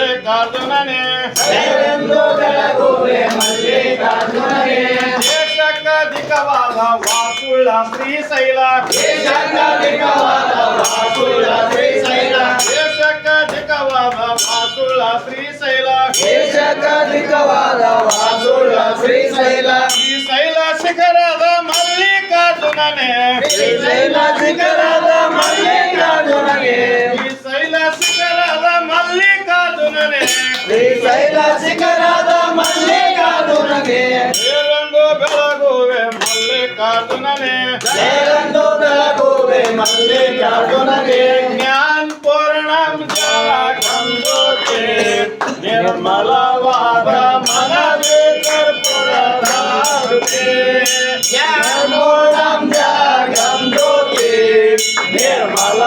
ಮಲ್ಲಿಕಾರ್ಜುನನೇ ಜಯವೆಂದು ಬೆಳಗುವೆ ಮಲ್ಲಿಕಾರ್ಜುನನೇ ದೇಶಕ್ಕಧಿಕವಾದ ವಾಸುಳ್ಳ ಶ್ರೀಶೈಲ ದೇಶಕ್ಕಧಿಕವಾದ ವಾಸುಳ್ಳ ಶ್ರೀಶೈಲ ದೇಶಕ್ಕಧಿಕವಾದ ವಾಸುಳ್ಳ ಶ್ರೀಶೈಲ ದೇಶಕ್ಕಧಿಕವಾದ ವಾಸುಳ್ಳ ಶ್ರೀಶೈಲ ಶ್ರೀಶೈಲ ಶಿಖರದ ಮಲ್ಲಿಕಾರ್ಜುನನೇ ಶ್ರೀಶೈಲ ಶಿಖರದ ಮಲ್ಲಿಕಾರ್ಜುನನೇ ಶ್ರೀಶೈಲ ಶಿಖರದ ಮಲ್ಲಿಕಾರ್ಜುನನೇ ಶ್ರೀಶೈಲ ಶಿಖರದ ಮಲ್ಲಿಕಾರ್ಜುನನೇ ಜಯವೆಂದು ಬೆಳಗುವೆ ಮಲ್ಲಿಕಾರ್ಜುನನೇ ಜಯವೆಂದು ಬೆಳಗುವೆ ಮಲ್ಲಿಕಾರ್ಜುನನೇ ಜ್ಞಾನ ಪೂರ್ಣಂ ಜಗಂಬೋತೆ ನಿರ್ಮಲವಾದ ಮನವೇ ಕರ್ಪೂರಧಾರುತೆ ಜ್ಞಾನೋಳಂ ಜಗಂ ಜ್ಯೋತಿ ನಿರ್ಮಲ